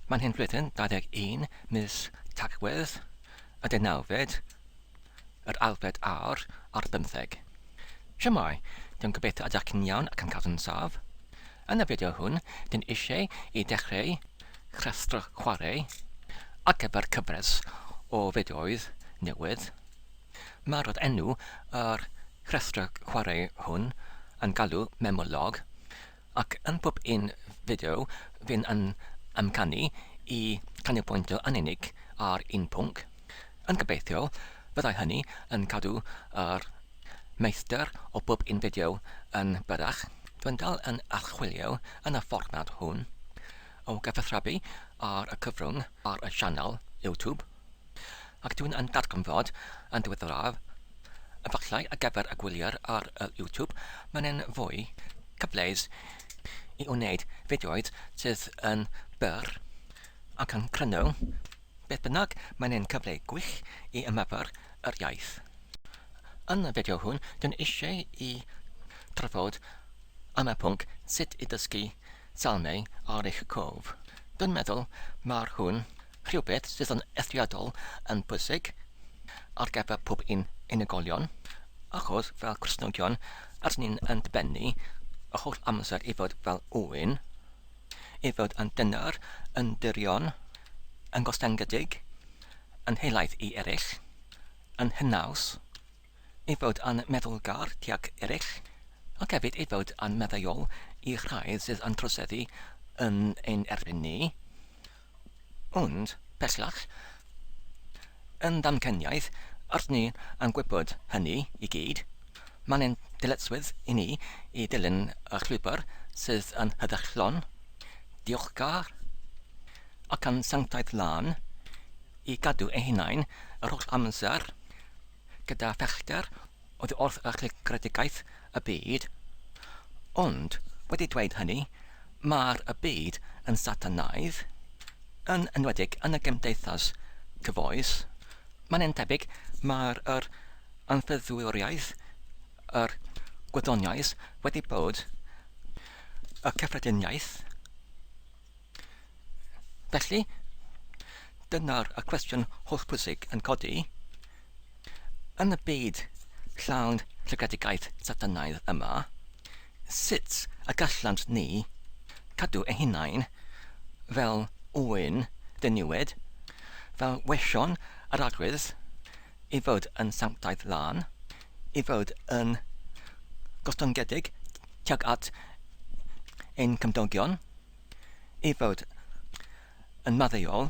Mae'n hyn flwyddyn 21 mis Tachwedd y 19fed yr alfed awr ar 15. Siamai, dwi'n gobeithio ydych chi'n iawn ac yn cadw'n saf. Yn y fideo hwn, dwi'n eisiau i dechrau rhestr chwarae ar gyfer cyfres o fideoedd newydd. Mae'r enw yr rhestr chwarae hwn yn galw memolog, ac yn pob un fideo fi'n yn amcanu i canolbwyntio yn unig ar un pwnc. Yn gobeithio, byddai hynny yn cadw yr meistr o bob un fideo yn byrach. Dwi'n dal yn archwilio yn y fformat hwn o gyfathrebu ar y cyfrwng ar y sianel YouTube, ac dwi'n yn darganfod yn diweddaraf efallai ar gyfer y gwyliau ar y YouTube mae'n fwy cyfleus i wneud fideoedd sydd yn byr ac yn cryno. Beth bynnag, mae'n cyfle gwych i ymarfer yr iaith. Yn y fideo hwn, dwi'n eisiau i trafod am y pwnc sut i ddysgu Salmau ar eich cof. Dwi'n meddwl mae'r hwn rhywbeth sydd yn eithriadol yn bwysig ar gyfer pob un unigolion, achos fel Cristnogion ydyn ni'n yn dibynnu y holl amser i fod fel ywyn, i fod yn dynar, yn dirion, yn gostengedig, yn helaeth i eraill, yn hynaws, i fod yn meddwlgar tuag eraill, ac hefyd i fod yn meddwl i rhai sydd yn troseddu yn ein erbyn ni. Ond, pellach, yn ddamceniaeth, ydyn ni yn gwybod hynny i gyd. Mae'n dyletswydd i ni i dilyn y llwybr sydd yn heddychlon, diolchgar, ac yn sanctaidd lan i gadw eu hunain yr holl amser gyda phellter oddi wrth y greadigaeth y byd. Ond, wedi dweud hynny, mae'r y byd yn satanaidd, yn enwedig yn y gymdeithas cyfoes. Mae'n tebyg mae'r anffyddwriaeth, yr gwyddoniaeth wedi bod y cyffrediniaeth. Felly, dyna'r y cwestiwn hollbwysig yn codi. Yn y byd llawn llygadigaeth satanaidd yma, sut y gallant ni cadw eu hunain fel ywyn dyniwyd, fel wesion yr adwydd, i fod yn sanctaidd lan, i fod yn gostongedig tuag at ein cymdogion, i fod yn maddeuol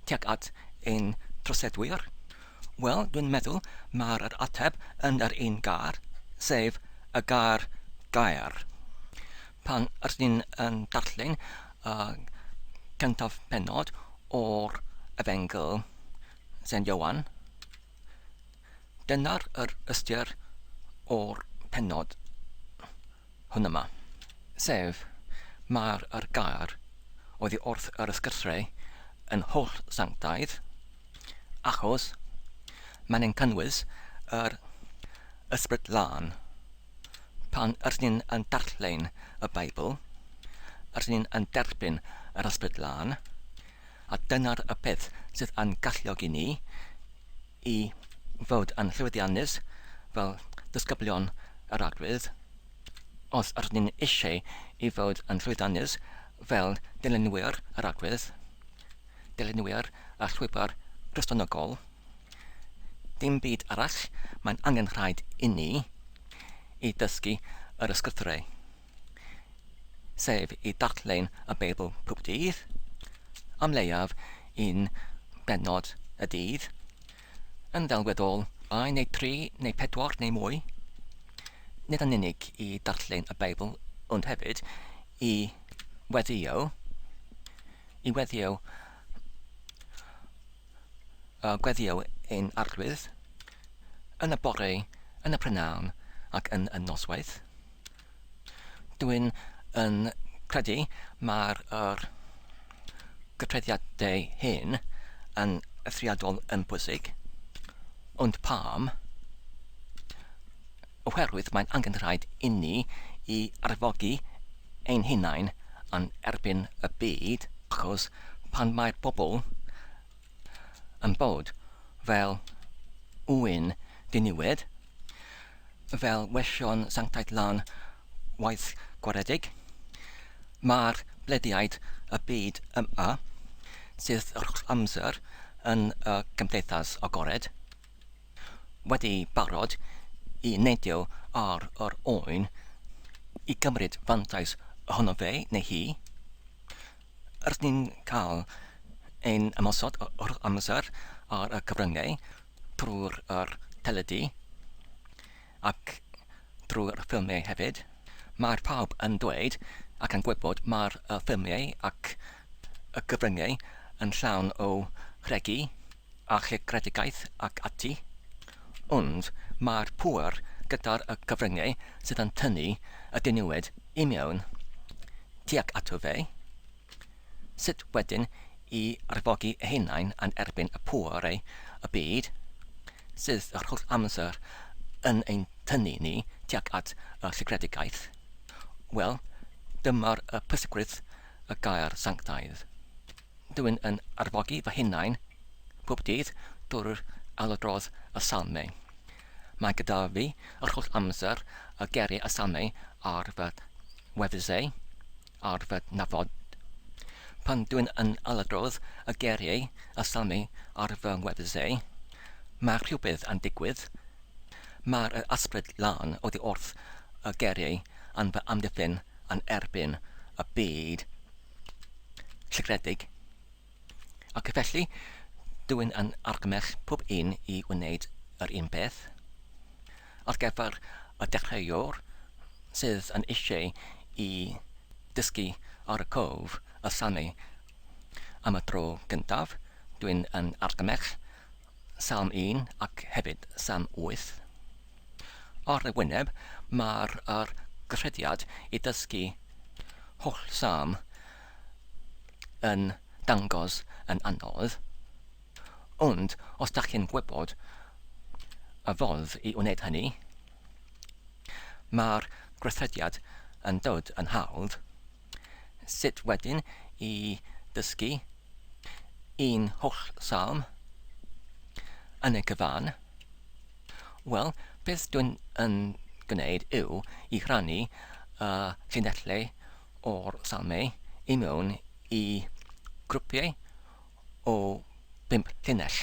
tuag at ein trosedwyr. Wel, dwi'n meddwl mae'r ateb yn yr un gar, sef y gar gair. Pan ydyn ni'n yn darllen cyntaf pennod o'r Efengil Saint Ioan, dyna'r yr ystyr o'r pennod hwn yma. Sef, mae'r gair oddi wrth yr ysgyrthau yn holl sanctaidd, achos mae'n cynnwys yr ysbryd lan. Pan ydyn ni'n yn darllen y Beibl, ydyn ni'n yn derbyn yr ysbryd lan, a dyna'r y peth sydd yn galluogi ni i fod yn llwyddiannus fel disgyblion yr adwydd. Os ydyn ni'n eisiau i fod yn llwyddiannus fel dilynwyr yr adwydd, dilynwyr a llwybr Cristnogol, dim byd arall mae'n angen rhaid i ni i dysgu yr ysgrythau, sef i darllen y Beibl pob dydd, am leiaf un bennod y dydd, yn ddelweddol 2 neu 3 neu 4 neu mwy, nid yn unig i darllen y Beibl, ond hefyd i weddio ein arglwydd yn y bore, yn y prynawn ac yn y noswaith. Dwi'n yn credu mae'r gytreddiadau hyn yn eithriadol yn bwysig, ond pam? Oherwydd mae'n angen rhaid i ni i arfogi ein hunain yn erbyn y byd, achos pan mae'r bobl yn bod fel yw'n diniwed, fel wesion sanctaidd lan waith gwaredig. Mae'r blediaid y byd yma sydd yr holl amser yn y gymdeithas agored wedi barod i neidio ar yr oen i gymryd fantais ohono fe neu hi. Ers ni'n cael ein ymosod o'r amser ar y cyfryngau trwy'r teledu ac drwy'r ffilmiau hefyd, mae'r pawb yn dweud ac yn gwybod mae'r ffilmiau ac y cyfryngau yn llawn o rhegi a chygredigaeth ac ati, ond mae'r pŵer gyda'r cyfryngau sydd yn tynnu y diniwed i mewn tuag ato fe, sut wedyn i arfogi eu hunain yn erbyn y pŵerau y byd sydd yr holl amser yn ein tynnu ni tuag at y llygredigaeth. Wel, dyma'r pwysigrwydd y gair sanctaidd. Dwi'n yn arfogi fy hunain pob dydd drwy'r aladrodd y Salmau. Mae gyda fi yr holl amser y geriau y Salmau ar fy wefusau, ar fy nafod. Pan dwi'n yn aladrodd y geriau y Salmau ar fy wefusau, mae rhywbeth yn digwydd. Mae'r ysbryd lan oddi wrth y geriau yn fy amddiffyn yn erbyn y byd llygredig. Ac felly, dwi'n yn argymell pob un i wneud yr un beth. Ar gyfer y dechreuwr sydd yn eisiau i dysgu ar y cof y Salmau am y tro gyntaf, dwi'n yn argymell Salm 1 ac hefyd Salm 8. Ar y wyneb, mae'r gyffrediad i dysgu holl Salm yn dangos yn anodd, ond os da chi'n gwybod y fodd i wneud hynny, mae'r gweithrediad yn dod yn hawdd. Sut wedyn i dysgu un holl Salm yn y cyfan? Wel, beth dwi'n yn gwneud yw i rhannu llinellau o'r Salmau i mewn i grwpiau o 5 llinell.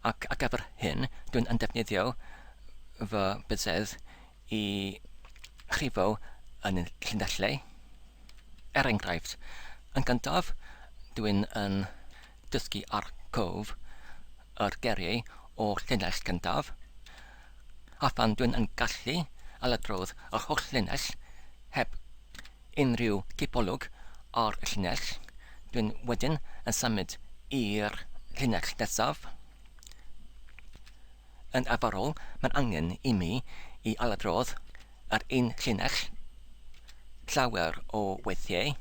Ac ar gyfer hyn, dwi'n yn defnyddio fy bysedd i chrifo yn llinellau. Er enghraifft, yn gyntaf, dwi'n yn dysgu ar cof yr geriau o'r llinell gyntaf, a phan dwi'n yn gallu aladrodd yr holl llinell heb unrhyw gipolwg ar y llinell, dwi'n wedyn yn symud i'r llinell nesaf. Yn arferol, mae'n angen i mi i aladrodd ar un llinell llawer o weithiau.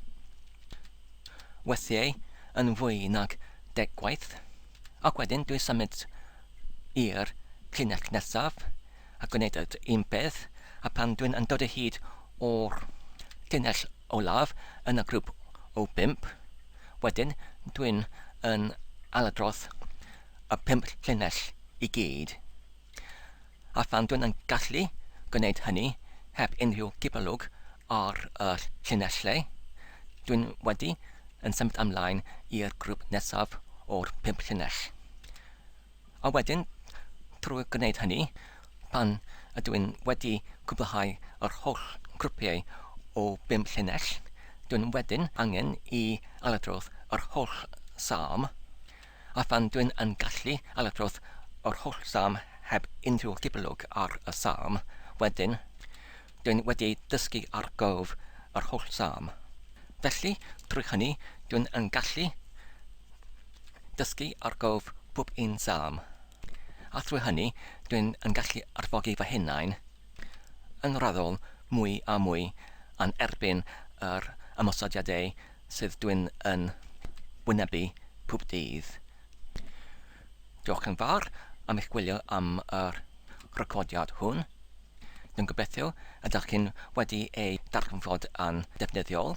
Weithiau yn fwy nag 10 gwaith, ac wedyn dwi'n symud i'r llinell nesaf a gwneud un peth, a pan dwi'n yn dod o hyd o'r llinell olaf yn y grŵp o 5, wedyn dwi'n yn aladrodd y 5 llinell i gyd. A phan dwi'n yn gallu gwneud hynny heb unrhyw gipolwg ar y llinellau, dwi'n wedi yn symud ymlaen i'r grŵp nesaf o'r 5 llinell. A wedyn, trwy gwneud hynny, pan ydw i'n wedi cwblhau yr holl grwpiau o 5 llinell, dwi'n wedyn angen i aladrodd yr holl Salm, a phan dwi'n yn gallu aladrodd yr holl Salm heb unrhyw gipolwg ar y Salm, wedyn dwi'n wedi dysgu ar gof yr holl Salm. Felly, drwy hynny, dwi'n yn gallu dysgu ar gof pob un Salm. A drwy hynny, dwi'n yn gallu arfogi fy hunain yn raddol mwy a mwy yn erbyn yr ymosodiadau sydd dwi'n yn wynebu pob dydd. Diolch yn fawr am eich gwylio am yr recordiad hwn. Dwi'n gobeithio ydych chi'n wedi ei darganfod yn defnyddiol.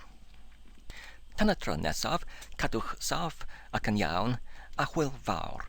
Tan y tro nesaf, cadwch saff ac yn iawn, a hwyl fawr.